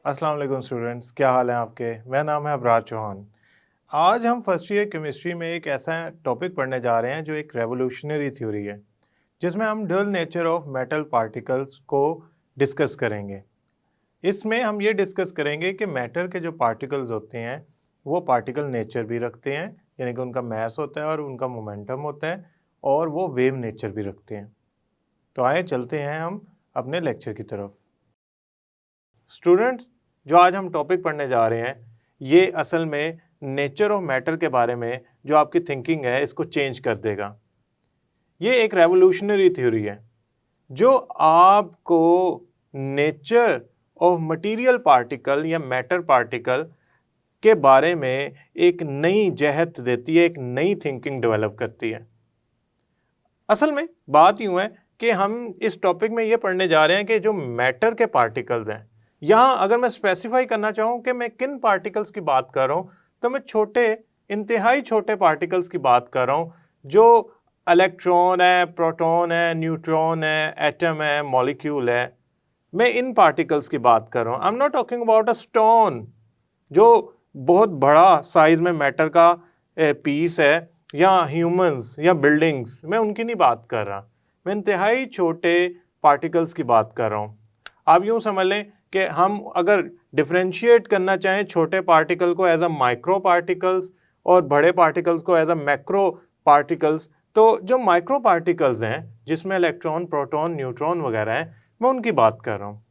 अस्सलाम वालेकुम स्टूडेंट्स, क्या हाल है आपके। मेरा नाम है अबरार चौहान। आज हम फर्स्ट ईयर केमिस्ट्री में एक ऐसा टॉपिक पढ़ने जा रहे हैं जो एक रेवोल्यूशनरी थ्योरी है, जिसमें हम dual nature of metal particles को डिस्कस करेंगे। इसमें हम ये डिस्कस करेंगे कि मैटर के जो पार्टिकल्स होते हैं वो पार्टिकल नेचर भी रखते हैं, यानी कि उनका मास होता है और उनका मोमेंटम होता है, और वो वेव नेचर भी रखते हैं। तो आइए चलते हैं हम अपने लेक्चर की तरफ। स्टूडेंट्स, जो आज हम टॉपिक पढ़ने जा रहे हैं ये असल में नेचर ऑफ मैटर के बारे में जो आपकी थिंकिंग है इसको चेंज कर देगा। ये एक रेवोल्यूशनरी थ्योरी है जो आपको नेचर ऑफ मटेरियल पार्टिकल या मैटर पार्टिकल के बारे में एक नई जहत देती है, एक नई थिंकिंग डेवलप करती है। असल में बात यूँ है कि हम इस टॉपिक में ये पढ़ने जा रहे हैं कि जो मैटर के पार्टिकल्स हैं, यहाँ अगर मैं स्पेसिफाई करना चाहूँ कि मैं किन पार्टिकल्स की बात कर रहा हूँ, तो मैं छोटे, इंतहाई छोटे पार्टिकल्स की बात कर रहा हूँ जो इलेक्ट्रॉन है, प्रोटॉन है, न्यूट्रॉन है, एटम है, मॉलिक्यूल है। मैं इन पार्टिकल्स की बात कर रहा हूँ। I am not talking about a stone जो बहुत बड़ा साइज में मैटर का पीस है, या ह्यूमंस या बिल्डिंग्स, मैं उनकी नहीं बात कर रहा। मैं इंतहाई छोटे पार्टिकल्स की बात कर रहा हूँ। आप यूँ समझ लें कि हम अगर डिफ्रेंशिएट करना चाहें छोटे पार्टिकल को एज अ माइक्रो पार्टिकल्स और बड़े पार्टिकल्स को एज अ मैक्रो पार्टिकल्स, तो जो माइक्रो पार्टिकल्स हैं जिसमें इलेक्ट्रॉन, प्रोटॉन, न्यूट्रॉन वगैरह हैं, मैं उनकी बात कर रहा हूँ।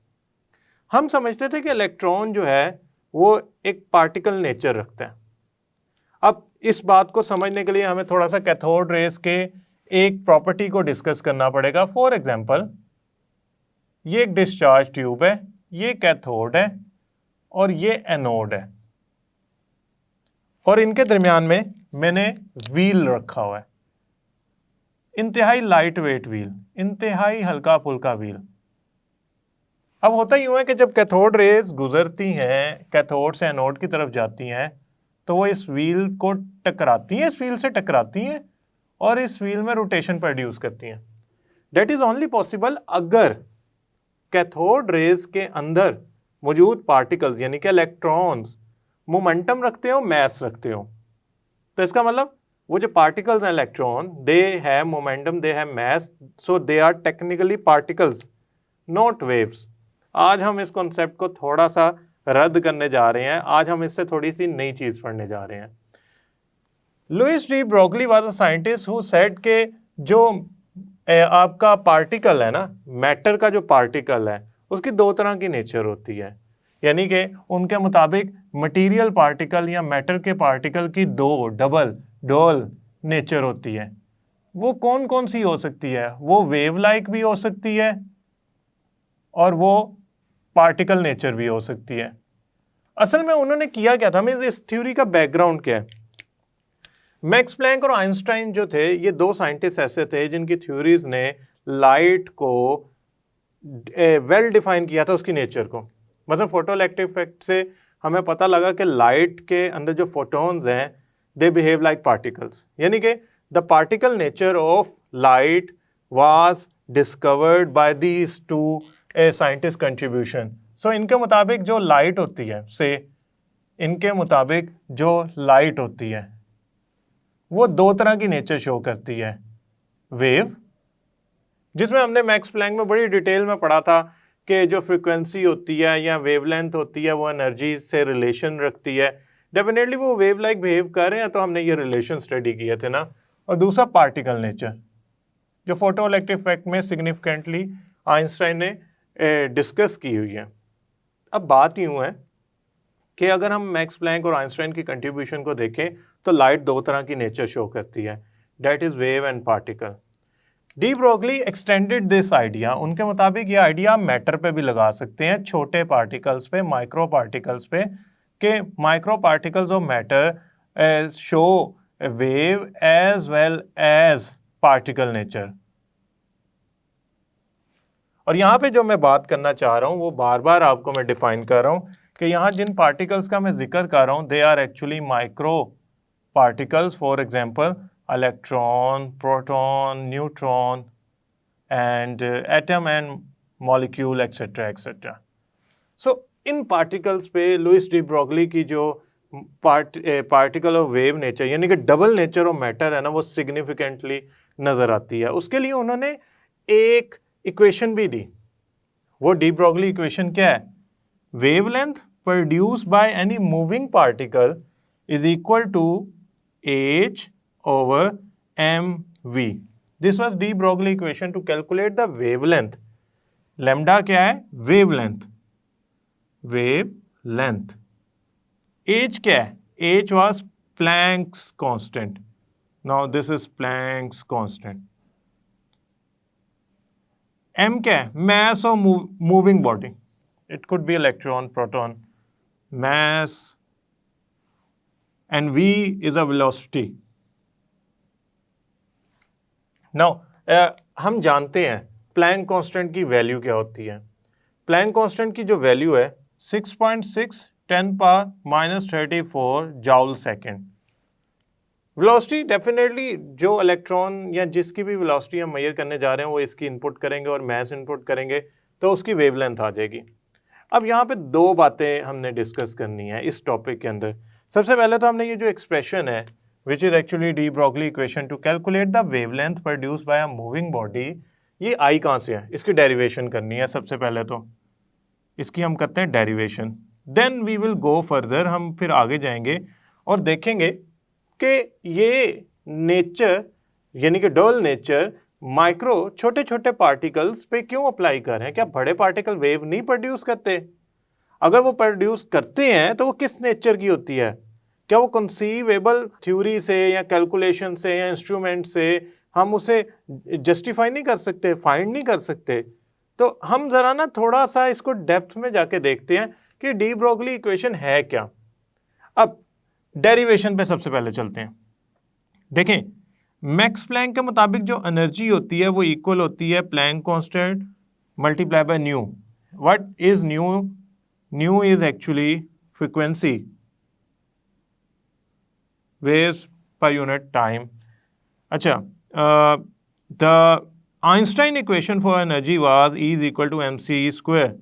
हम समझते थे कि इलेक्ट्रॉन जो है वो एक पार्टिकल नेचर रखता है। अब इस बात को समझने के लिए हमें थोड़ा सा कैथोड रेस के एक प्रॉपर्टी को डिस्कस करना पड़ेगा। फॉर एग्जांपल, ये एक डिस्चार्ज ट्यूब है, ये कैथोड है और ये एनोड है, और इनके दरमियान में मैंने व्हील रखा हुआ है, इंतहाई लाइट वेट व्हील, इंतहाई हल्का फुल्का व्हील। अब होता यूं है कि जब कैथोड रेस गुजरती हैं, कैथोड से एनोड की तरफ जाती हैं, तो वो इस व्हील को टकराती हैं, इस व्हील से टकराती हैं और इस व्हील में रोटेशन प्रोड्यूस करती हैं। दैट इज ओनली पॉसिबल अगर कैथोड रेस के अंदर मौजूद पार्टिकल्स यानी कि इलेक्ट्रॉन्स मोमेंटम रखते हो, मास रखते हो। तो इसका मतलब वो जो पार्टिकल्स हैं electron, they have momentum, they have mass, so they are technically particles, not waves. आज हम इस कॉन्सेप्ट को थोड़ा सा रद्द करने जा रहे हैं। आज हम इससे थोड़ी सी नई चीज पढ़ने जा रहे हैं। Louis de Broglie was a scientist who said के जो आपका पार्टिकल है ना, मैटर का जो पार्टिकल है, उसकी दो तरह की नेचर होती है। यानी कि उनके मुताबिक मटेरियल पार्टिकल या मैटर के पार्टिकल की दो डबल नेचर होती है। वो कौन कौन सी हो सकती है? वो वेव लाइक भी हो सकती है और वो पार्टिकल नेचर भी हो सकती है। असल में उन्होंने किया क्या था, हमें इस थ्योरी का बैकग्राउंड क्या है। मैक्स प्लैंक और आइंस्टाइन जो थे, ये दो साइंटिस्ट ऐसे थे जिनकी थ्योरीज ने लाइट को वेल डिफाइन किया था, उसकी नेचर को। मतलब फोटोइलेक्ट्रिक इफेक्ट से हमें पता लगा कि लाइट के अंदर जो फोटोन्स हैं दे बिहेव लाइक पार्टिकल्स, यानी कि the particle nature of light was discovered by these two scientist contribution. So इनके मुताबिक जो लाइट होती है, इनके मुताबिक जो लाइट होती है वो दो तरह की नेचर शो करती है। वेव, जिसमें हमने मैक्स प्लैंक में बड़ी डिटेल में पढ़ा था कि जो फ्रीक्वेंसी होती है या वेवलेंथ होती है वो एनर्जी से रिलेशन रखती है। डेफिनेटली वो वेव लाइक बिहेव कर रहे हैं, तो हमने ये रिलेशन स्टडी किए थे ना। और दूसरा पार्टिकल नेचर, जो फोटो इलेक्ट्रिक इफेक्ट में सिग्निफिकेंटली आइंस्टाइन ने डिस्कस की हुई है। अब बात यूँ है कि अगर हम मैक्स प्लैंक और आइंस्टाइन की कंट्रीब्यूशन को देखें तो लाइट दो तरह की नेचर शो करती है, that is wave and particle. De Broglie extended this idea, उनके मुताबिक ये आइडिया मैटर पे भी लगा सकते हैं, छोटे पार्टिकल्स पे, माइक्रो पार्टिकल्स पे, कि micro particles of matter show wave as well as particle nature. और यहाँ पे जो मैं बात करना चाह रहा हूँ वो बार बार आपको मैं डिफाइन कर रहा हूँ कि यहाँ जिन पार्टिकल्स का मैं जिक्र कर रहा हूँ they are actually micro particles. For example electron, proton, neutron and atom and molecule etcetera etcetera. So in particles पे लुइस डी ब्रोगली की जो पार्टिकल और वेव नेचर यानी कि डबल नेचर ऑफ मैटर है ना, वो सिग्निफिकेंटली नजर आती है। उसके लिए उन्होंने एक इक्वेशन भी दी। वो डी ब्रोगली इक्वेशन क्या है? Wavelength produce by any moving particle is equal to h over mv। This was de Broglie equation to calculate the wavelength. Lambda क्या है? वेवलेंथ। वेवलेंथ। h क्या है? h was Planck's constant. Now this is Planck's constant. m क्या है? Mass of moving body. It could be electron, proton, mass, and v is a velocity. Now हम जानते हैं Planck constant की value क्या होती है। प्लैंक कांस्टेंट की जो वैल्यू है 6.6 10⁻⁻34 जॉल सेकेंड। वेलोसिटी डेफिनेटली जो इलेक्ट्रॉन या जिसकी भी वेलोसिटी हम मेजर करने जा रहे हैं वो इसकी इनपुट करेंगे और मैस इनपुट करेंगे तो उसकी वेवलेंथ आ जाएगी। अब यहाँ पे दो बातें हमने डिस्कस करनी है इस टॉपिक के अंदर। सबसे पहले तो हमने ये जो एक्सप्रेशन है विच is actually D Broglie equation to calculate the wavelength produce bye a moving body, ये आई कहाँ से है, इसकी डेरिवेशन करनी है। सबसे पहले तो इसकी हम करते हैं derivation, then we will go further. हम फिर आगे जाएंगे और देखेंगे कि ये नेचर यानी कि डबल नेचर माइक्रो छोटे छोटे पार्टिकल्स पे क्यों अप्लाई कर रहे हैं। क्या बड़े पार्टिकल वेव नहीं प्रोड्यूस करते? अगर वो प्रोड्यूस करते हैं तो वो किस नेचर की होती है? क्या वो कंसीवेबल थ्योरी से या कैलकुलेशन से या इंस्ट्रूमेंट से हम उसे जस्टिफाई नहीं कर सकते, फाइंड नहीं कर सकते? तो हम जरा ना थोड़ा सा इसको डेप्थ में जाके देखते हैं कि डी ब्रोगली इक्वेशन है क्या। अब डेरिवेशन पे सबसे पहले चलते हैं। देखें, मैक्स प्लैंक के मुताबिक जो एनर्जी होती है वो इक्वल होती है Planck constant multiply by nu. What is nu? Nu is actually frequency, waves per unit time. अच्छा, the Einstein equation for energy was E is equal to mc square,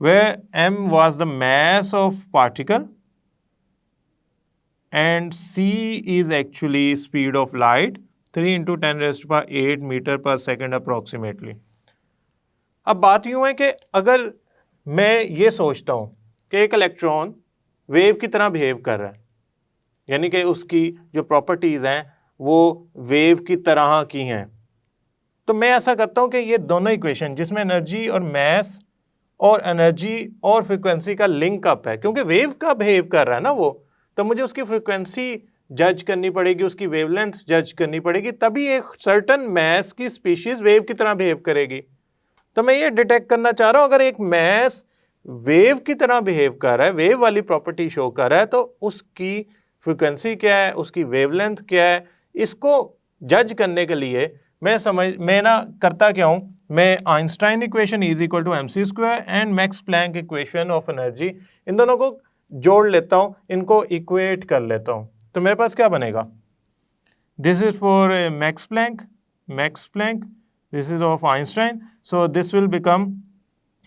where m was the mass of particle and c is actually speed of light, 3 into 10 raised to power 8 meter per second approximately. अब बात यूँ है कि अगर मैं ये सोचता हूँ कि एक इलेक्ट्रॉन वेव की तरह बिहेव कर रहा है, यानी कि उसकी जो प्रॉपर्टीज़ हैं वो वेव की तरह की हैं, तो मैं ऐसा करता हूँ कि ये दोनों इक्वेशन जिसमें एनर्जी और मैस और एनर्जी और फ्रीक्वेंसी का लिंक अप है, क्योंकि वेव का बिहेव कर रहा है ना वो, तो मुझे उसकी फ्रीक्वेंसी जज करनी पड़ेगी, उसकी वेवलेंथ जज करनी पड़ेगी, तभी एक सर्टन मैस की स्पीशीज वेव की तरह बिहेव करेगी। तो मैं ये डिटेक्ट करना चाह रहा हूँ, अगर एक मैस वेव की तरह बिहेव कर रहा है, वेव वाली प्रॉपर्टी शो कर रहा है, तो उसकी फ्रीक्वेंसी क्या है, उसकी वेवलेंथ क्या है, इसको जज करने के लिए मैं ना करता क्या हूँ, मैं Einstein equation is equal to mc square and Max Planck equation of energy, इन दोनों को जोड़ लेता हूँ, इनको इक्वेट कर लेता हूँ। तो मेरे पास क्या बनेगा? This is for Max Planck, this is of Einstein, so this will become,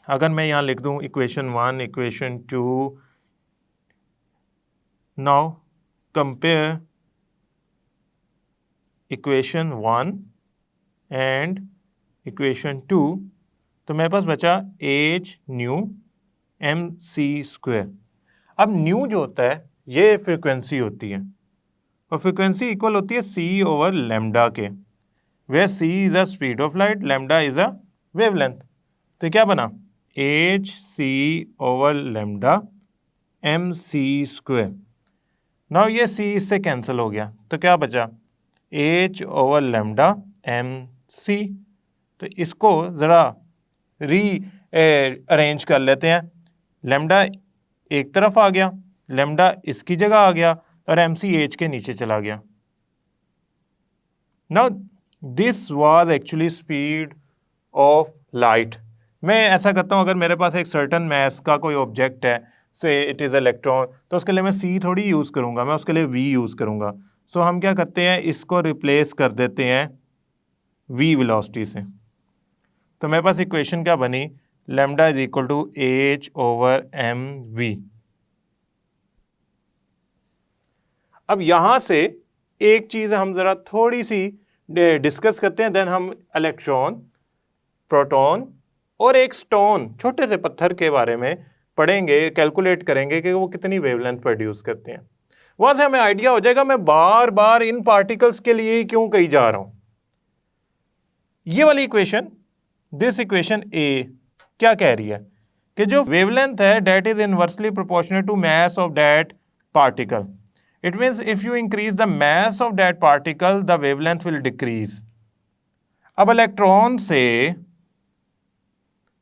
अगर मैं यहाँ लिख दूँ equation 1, equation 2, now compare equation 1 and equation 2, तो मेरे पास बचा h न्यू mc स्क्वायर। अब न्यू जो होता है ये फ्रीक्वेंसी होती है और फ्रीक्वेंसी इक्वल होती है c ओवर लैम्डा के, where c is a speed of light, lambda is a wavelength. तो क्या बना? h c over lambda mc square. Now ये c इससे कैंसिल हो गया, तो क्या बचा? h over lambda mc। तो इसको ज़रा अरेंज कर लेते हैं। लैम्डा एक तरफ आ गया, लैम्डा इसकी जगह आ गया और mc h के नीचे चला गया। Now this was actually speed of light. मैं ऐसा करता हूँ, अगर मेरे पास एक सर्टन मैस का कोई ऑब्जेक्ट है, से इट इज़ इलेक्ट्रॉन, तो उसके लिए मैं c थोड़ी यूज़ करूँगा, मैं उसके लिए v यूज़ करूँगा। सो हम क्या करते हैं, इसको रिप्लेस कर देते हैं v वेलोसिटी से। तो मेरे पास इक्वेशन क्या बनी? Lambda is equal to h/mv। अब यहां से एक चीज हम जरा थोड़ी सी डिस्कस करते हैं, देन हम इलेक्ट्रॉन, प्रोटॉन और एक स्टोन, छोटे से पत्थर के बारे में पढ़ेंगे, कैलकुलेट करेंगे कि वो कितनी वेवलेंथ प्रोड्यूस करते हैं। वहां से हमें आइडिया हो जाएगा मैं बार बार इन पार्टिकल्स के लिए ही क्यों कही जा रहा हूं। ये वाली इक्वेशन, दिस इक्वेशन ए क्या कह रही है कि जो वेवलेंथ है that is inversely proportional to mass of that particle. It means if you increase the mass of that particle the wavelength will decrease. अब इलेक्ट्रॉन से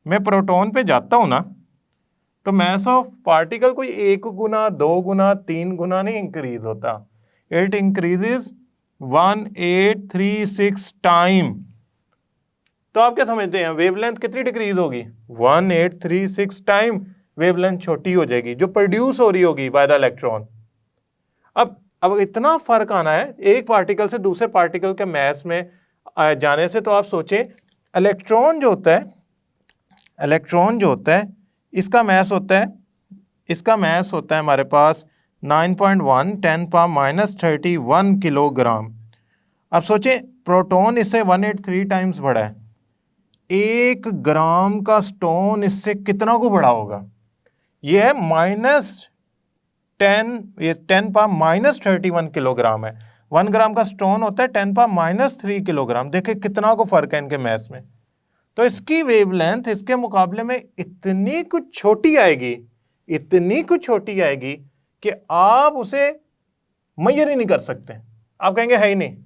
मैं प्रोटॉन पे जाता हूं ना, तो मास ऑफ पार्टिकल कोई 1 गुना 2 गुना 3 गुना नहीं इंक्रीज होता, इट इंक्रीजेस 1836 टाइम। तो आप क्या समझते हैं वेवलेंथ कितनी डिक्रीज होगी? 1836 टाइम वेवलेंथ छोटी हो जाएगी जो प्रोड्यूस हो रही होगी बाय द इलेक्ट्रॉन। अब इतना फर्क आना है एक पार्टिकल से दूसरे पार्टिकल के मास में जाने से। तो आप सोचें इलेक्ट्रॉन जो होता है इसका मास होता है हमारे पास 9.1 10⁻³ किलोग्राम। अब सोचें प्रोटॉन इससे 183 टाइम्स बड़ा है, 1 ग्राम का स्टोन इससे कितना को बड़ा होगा? ये है ये 10⁻³ किलोग्राम है। 1 ग्राम का स्टोन होता है 10⁻³ किलोग्राम। देखिए कितना को फर्क है इनके मास में। तो इसकी वेवलेंथ इसके मुकाबले में इतनी कुछ छोटी आएगी कि आप उसे मेजर ही नहीं कर सकते। आप कहेंगे है ही नहीं।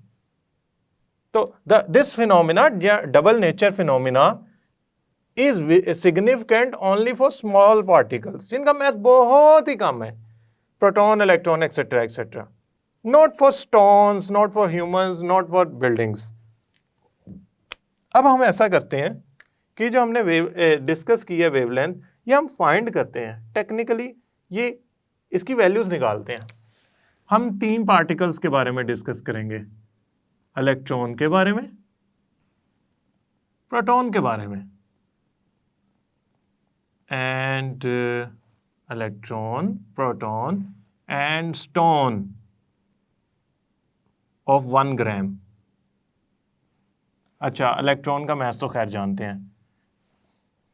तो this phenomena, double nature phenomena, is significant only for small particles जिनका मास बहुत ही कम है, proton, electron etcetera etcetera, not for stones, not for humans, not for buildings. अब हम ऐसा करते हैं कि जो हमने डिस्कस की है वेवलेंथ, ये हम फाइंड करते हैं टेक्निकली, ये इसकी वैल्यूज निकालते हैं। हम 3 पार्टिकल्स के बारे में डिस्कस करेंगे, इलेक्ट्रॉन के बारे में, प्रोटॉन के बारे में, and electron, proton and stone of 1 ग्राम। अच्छा, इलेक्ट्रॉन का मास तो खैर जानते हैं,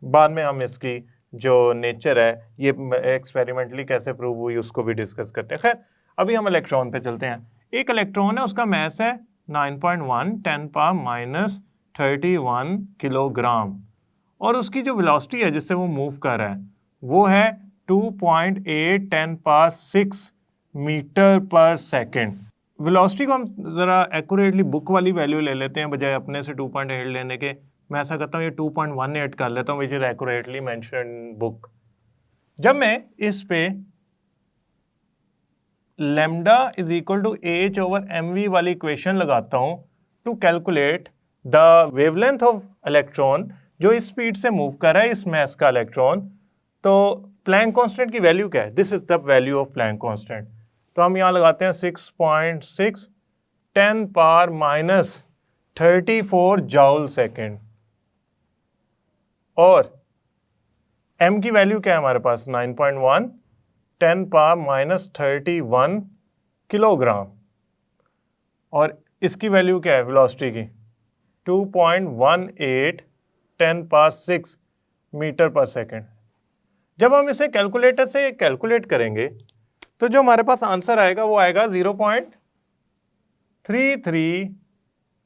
बाद में हम इसकी जो नेचर है ये एक्सपेरिमेंटली कैसे प्रूव हुई उसको भी डिस्कस करते हैं। खैर अभी हम इलेक्ट्रॉन पे चलते हैं। एक इलेक्ट्रॉन है, उसका मास है 9.1 10⁻³ किलोग्राम, और उसकी जो वेलोसिटी है जिससे वो मूव कर रहा है वो है 2.8 10⁻6 मीटर पर सेकेंड। वेलोसिटी को हम ज़रा एक्यूरेटली बुक वाली वैल्यू ले लेते हैं बजाय अपने से 2.8 लेने के। मैं ऐसा करता हूँ ये 2.18 कर लेता हूँ, which is accurately mention book. जब मैं इस पे lambda is equal to h/mv वाली इक्वेशन लगाता हूँ to calculate the wavelength of electron जो इस स्पीड से मूव कर रहा है, इस मास का इलेक्ट्रॉन, तो प्लैंक कांस्टेंट की वैल्यू क्या है? This is the value of Planck constant. तो हम यहाँ लगाते हैं 6.6 10⁻34 जूल सेकेंड, और m की वैल्यू क्या है हमारे पास? 9.1 10⁻31 किलोग्राम, और इसकी वैल्यू क्या है वेलोसिटी की? 2.18 10⁻6 मीटर पर सेकेंड। जब हम इसे कैलकुलेटर से कैलकुलेट करेंगे तो जो हमारे पास आंसर आएगा वो आएगा 0.33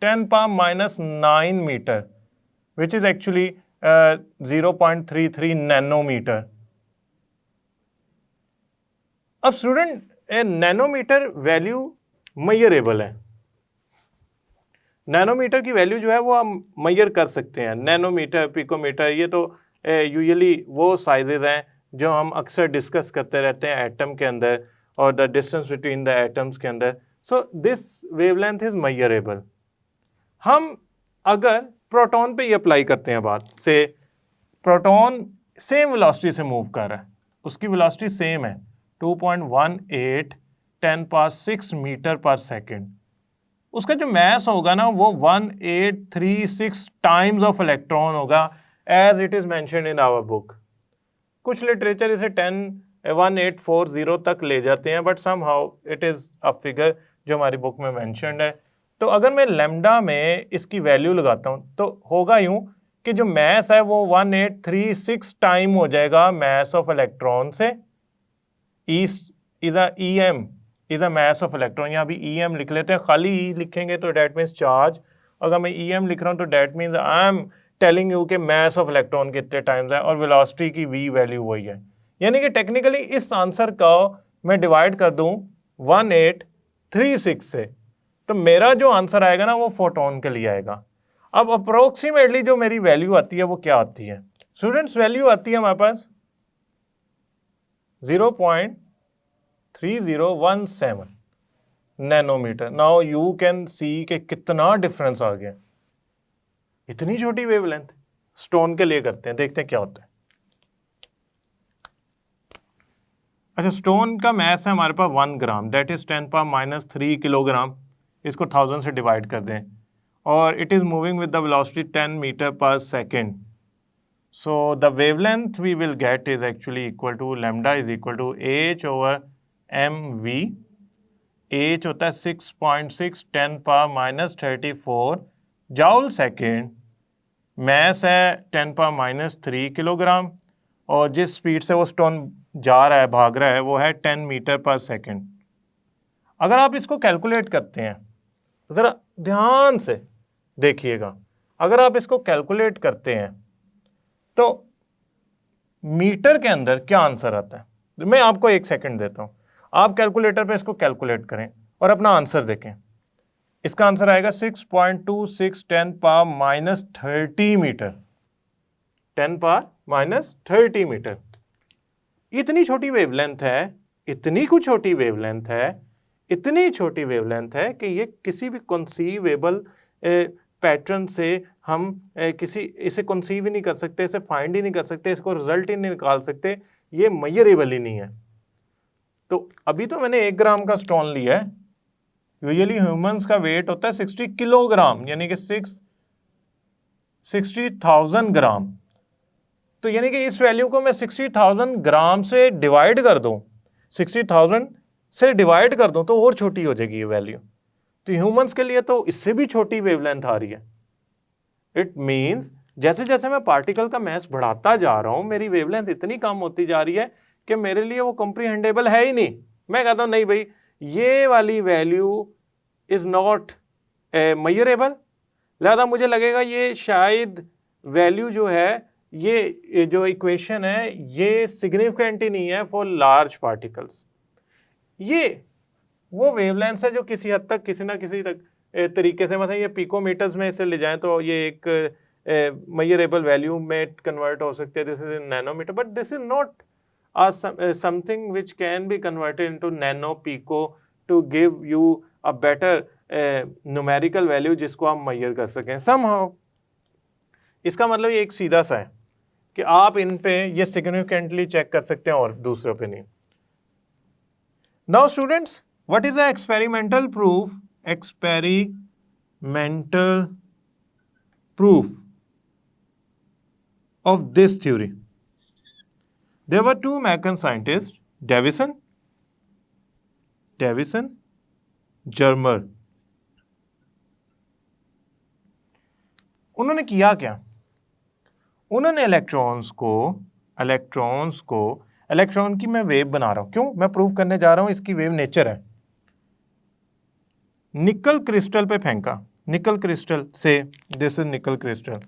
10⁻⁹ meter, which is actually 0.33 nanometer. अब स्टूडेंट, नैनोमीटर वैल्यू मेजरेबल है। नैनोमीटर की वैल्यू जो है वो हम मेजर कर सकते हैं। नैनोमीटर, पिकोमीटर, ये तो यूजुअली वो साइजेस हैं जो हम अक्सर डिस्कस करते रहते हैं एटम के अंदर और the distance between the atoms के अंदर। So this wavelength is measurable. हम अगर प्रोटॉन पे ये अप्लाई करते हैं बात से, प्रोटॉन सेम वेलोसिटी से मूव कर रहा है, उसकी वेलोसिटी सेम है 2.18 10⁻6 मीटर पर सेकेंड। उसका जो मास होगा ना वो 1836 टाइम्स ऑफ इलेक्ट्रॉन होगा as it is mentioned in our book. कुछ लिटरेचर इसे 1840 तक ले जाते हैं, but somehow it is a figure जो हमारी बुक में मैंशनड है। तो अगर मैं लैम्डा में इसकी वैल्यू लगाता हूँ तो होगा यूं कि जो मैस है वो 1836 टाइम हो जाएगा मैस ऑफ इलेक्ट्रॉन से। Is a mass of electron, यहाँ भी EM लिख लेते हैं, खाली E लिखेंगे तो डेट मीन्स चार्ज, अगर मैं EM लिख रहा हूँ तो that means I am telling you कि मैस ऑफ इलेक्ट्रॉन कितने टाइम्स है और वेलोसिटी की V वैल्यू वही है। यानी कि टेक्निकली इस आंसर का मैं डिवाइड कर दूं 1836 से, तो मेरा जो आंसर आएगा ना वो फोटोन के लिए आएगा। अब अप्रोक्सीमेटली जो मेरी वैल्यू आती है वो क्या आती है स्टूडेंट्स? वैल्यू आती है हमारे पास 0.3017 nanometer. Now you can see कि कितना डिफरेंस आ गया। इतनी छोटी वेवलेंथ स्टोन के लिए करते हैं, देखते हैं क्या होता है। अच्छा, स्टोन का मैस है हमारे पास 1 ग्राम, दैट इज 10⁻³ किलोग्राम। इसको 1000 से डिवाइड कर दें और it is moving with the velocity 10 meter per second. So the wavelength we will get is actually equal to lambda is equal to H/mv। H होता है 6.6 10⁻34 जाउल सेकेंड, मैस है 10⁻³ kilogram और जिस स्पीड से वो स्टोन जा रहा है, भाग रहा है, वो है 10 मीटर पर सेकेंड। अगर आप इसको कैलकुलेट करते हैं, ज़रा ध्यान से देखिएगा, अगर आप इसको कैलकुलेट करते हैं तो मीटर के अंदर क्या आंसर आता है? मैं आपको 1 सेकंड देता हूं, आप कैलकुलेटर पे इसको कैलकुलेट करें और अपना आंसर देखें। इसका आंसर आएगा 6.26 10⁻30 मीटर, 10⁻30 मीटर। इतनी छोटी वेवलेंथ है, इतनी कुछ छोटी वेवलेंथ है, इतनी छोटी वेवलेंथ है कि ये किसी भी कंसीवेबल पैटर्न से हम इसे कंसीव ही नहीं कर सकते, इसे फाइंड ही नहीं कर सकते, इसको रिजल्ट ही नहीं निकाल सकते, ये मेजरेबल ही नहीं है। तो अभी तो मैंने 1 ग्राम का स्टोन लिया है, यूजुअली ह्यूमंस का वेट होता है 60 किलोग्राम, यानी कि 60,000 ग्राम। तो यानी कि इस वैल्यू को मैं 60,000 ग्राम से डिवाइड कर दूं, 60,000 से डिवाइड कर दूं तो और छोटी हो जाएगी ये वैल्यू। तो ह्यूमंस के लिए तो इससे भी छोटी वेवलेंथ आ रही है। इट मीन्स जैसे जैसे मैं पार्टिकल का मैस बढ़ाता जा रहा हूं, मेरी वेवलेंथ इतनी कम होती जा रही है कि मेरे लिए वो कॉम्प्रिहेंडेबल है ही नहीं। मैं कहता हूं नहीं भाई, ये वाली वैल्यू इज नॉट मेजरेबल, लिहाजा मुझे लगेगा ये शायद वैल्यू जो है, ये जो इक्वेशन है, ये सिग्निफिकेंट ही नहीं है फॉर लार्ज पार्टिकल्स। ये वो वेवलेंथ है जो किसी हद तक, किसी ना किसी तरीके से, मतलब ये पिकोमीटर्स में इसे ले जाएं तो ये एक मेजरेबल वैल्यू में कन्वर्ट हो सकते हैं, this is in nanometer, but this is not something which can be converted into nano pico to give you a better numerical value जिसको आप मेजर कर सकें समहाउ। इसका मतलब ये एक सीधा सा है कि आप इन पे ये सिग्निफिकेंटली चेक कर सकते हैं और दूसरों पे नहीं। Now students, what is the experimental proof? Experimental proof of this theory. There were 2 American scientists, Davison, Germer. उन्होंने किया क्या? उन्होंने इलेक्ट्रॉन की मैं वेव बना रहा हूं, क्यों? मैं प्रूव करने जा रहा हूं इसकी वेव नेचर है, निकल क्रिस्टल पे फेंका, निकल क्रिस्टल से, दिस इज निकल क्रिस्टल।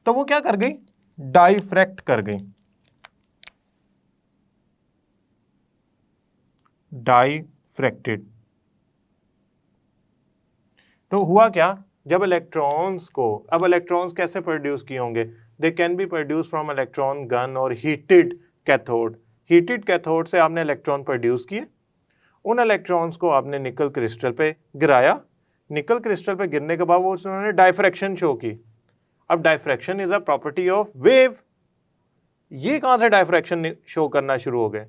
तो वो क्या कर गई? डाइफ्रैक्ट कर गई, डाइफ्रैक्टेड। तो हुआ क्या? जब इलेक्ट्रॉन्स को, अब इलेक्ट्रॉन्स कैसे प्रोड्यूस किए होंगे? They can be produce from electron gun और हीटेड कैथोड। हीटेड कैथोड से आपने इलेक्ट्रॉन प्रोड्यूस किए, उन इलेक्ट्रॉन्स को आपने निकल क्रिस्टल पे गिराया, निकल क्रिस्टल पे गिरने के बाद वो उन्होंने डाइफ्रैक्शन शो की। अब diffraction is a property of wave. ये कहां से डाइफ्रैक्शन शो करना शुरू हो गए?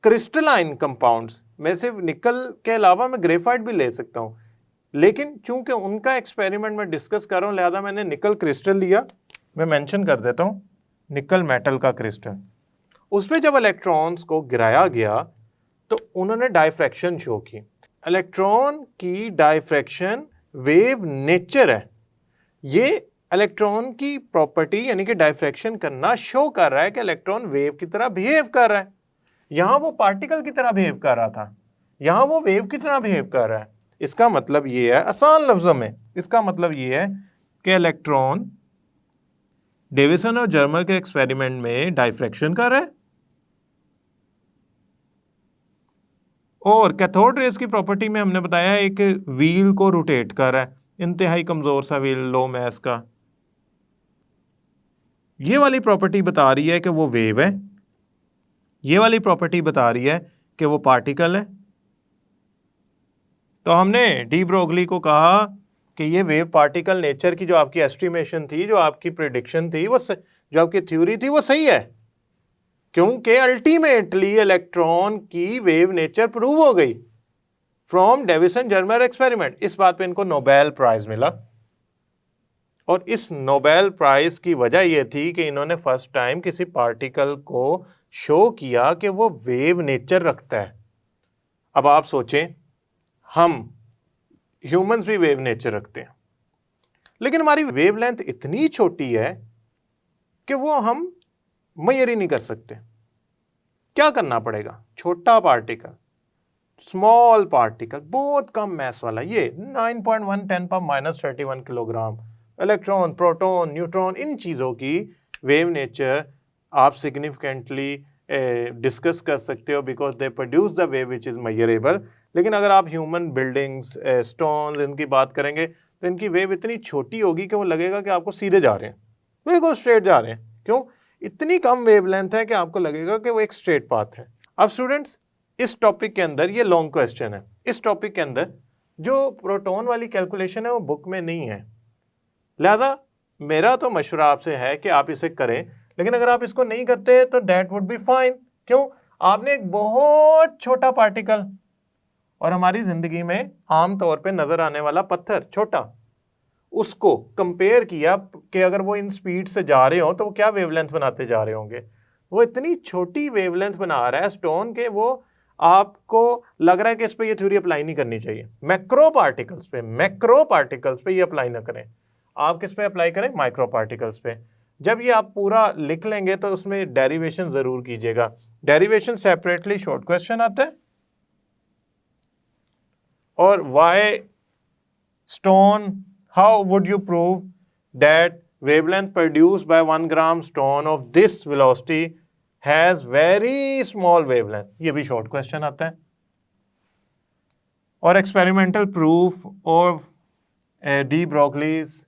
क्रिस्टलाइन कंपाउंड्स में सिर्फ निकल के अलावा मैं ग्रेफाइट भी ले सकता हूं। लेकिन चूंकि उनका एक्सपेरिमेंट में डिस्कस कर रहा हूं, लिहाजा मैंने निकल क्रिस्टल लिया। मैं मेंशन कर देता हूं, निकल मेटल का क्रिस्टल। उस पर जब इलेक्ट्रॉन्स को गिराया गया तो उन्होंने डायफ्रैक्शन शो की। इलेक्ट्रॉन की डायफ्रैक्शन वेव नेचर है। ये इलेक्ट्रॉन की प्रॉपर्टी यानी कि डायफ्रैक्शन करना शो कर रहा है कि इलेक्ट्रॉन वेव की तरह बिहेव कर रहा है। यहां वो पार्टिकल की तरह बिहेव कर रहा था, यहां वो वेव की तरह बिहेव कर रहा है। इसका मतलब ये है, आसान लफ्जों में इसका मतलब ये है कि इलेक्ट्रॉन डेविसन और जर्मर के एक्सपेरिमेंट में डायफ्रैक्शन कर रहा है और कैथोड रेज की प्रॉपर्टी में हमने बताया एक व्हील को रोटेट कर रहा है, इंतहाई कमजोर सा व्हील, लो मैस का। ये वाली प्रॉपर्टी बता रही है कि वो वेव है, ये वाली प्रॉपर्टी बता रही है कि वो पार्टिकल है। तो हमने डी ब्रोगली को कहा कि ये वेव पार्टिकल नेचर की जो आपकी एस्टिमेशन थी, जो आपकी प्रिडिक्शन थी, वो जो आपकी थ्योरी थी वो सही है, क्योंकि अल्टीमेटली इलेक्ट्रॉन की वेव नेचर प्रूव हो गई फ्रॉम डेविसन जर्मर एक्सपेरिमेंट। इस बात पे इनको नोबेल प्राइज मिला और इस नोबेल प्राइज की वजह यह थी कि इन्होंने फर्स्ट टाइम किसी पार्टिकल को शो किया कि वो वेव नेचर रखता है। अब आप सोचें, हम ह्यूमंस भी वेव नेचर रखते हैं, लेकिन हमारी वेवलेंथ इतनी छोटी है कि वो हम मेजर ही नहीं कर सकते। क्या करना पड़ेगा? छोटा पार्टिकल, स्मॉल पार्टिकल, बहुत कम मैस वाला, ये 9.1 10⁻³ किलोग्राम, इलेक्ट्रॉन, प्रोटॉन, न्यूट्रॉन, इन चीज़ों की वेव नेचर आप सिग्निफिकेंटली डिस्कस कर सकते हो because they produce the wave which is measurable. लेकिन अगर आप ह्यूमन बिल्डिंग्स, स्टोन्स, इनकी बात करेंगे तो इनकी वेव इतनी छोटी होगी कि वो लगेगा कि आपको सीधे जा रहे हैं, बिल्कुल स्ट्रेट जा रहे हैं। क्यों? इतनी कम वेवलेंथ है कि आपको लगेगा कि वो एक स्ट्रेट पाथ है। अब स्टूडेंट्स, इस टॉपिक के अंदर, ये लॉन्ग क्वेश्चन है, इस टॉपिक के अंदर जो प्रोटॉन वाली कैलकुलेशन है वो बुक में नहीं है, लिहाजा मेरा तो मशवरा आपसे है कि आप इसे करें। लेकिन अगर आप इसको नहीं करते तो डेट वुड बी फाइन। क्यों? आपने एक बहुत छोटा पार्टिकल और हमारी जिंदगी में आमतौर पे नजर आने वाला पत्थर छोटा, उसको कंपेयर किया कि अगर वो इन स्पीड से जा रहे हो तो वो क्या वेवलेंथ बनाते जा रहे होंगे। वो इतनी छोटी वेवलेंथ बना रहा है स्टोन के, वो आपको लग रहा है कि इस पे ये थ्योरी अप्लाई नहीं करनी चाहिए। मैक्रो पार्टिकल्स पे ये अप्लाई ना करें, आप किस पे अप्लाई करें? माइक्रो पार्टिकल्स पे। जब ये आप पूरा लिख लेंगे तो उसमें डेरिवेशन जरूर कीजिएगा, डेरिवेशन सेपरेटली शॉर्ट क्वेश्चन आता है। और वाई स्टोन, how would you prove that wavelength produced by 1 gram stone of this velocity has very small wavelength? ये भी शॉर्ट क्वेश्चन आता है। और experimental proof of D Broglie's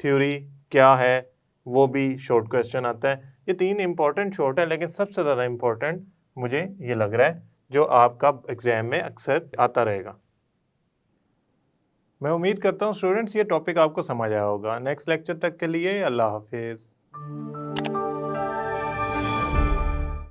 theory क्या है, वो भी शॉर्ट क्वेश्चन आता है। ये 3 इंपॉर्टेंट शॉर्ट है, लेकिन सबसे ज़्यादा इंपॉर्टेंट मुझे ये लग रहा है जो आपका एग्जाम में अक्सर आता रहेगा। मैं उम्मीद करता हूँ स्टूडेंट्स ये टॉपिक आपको समझ आया होगा। नेक्स्ट लेक्चर तक के लिए अल्लाह हाफिज़।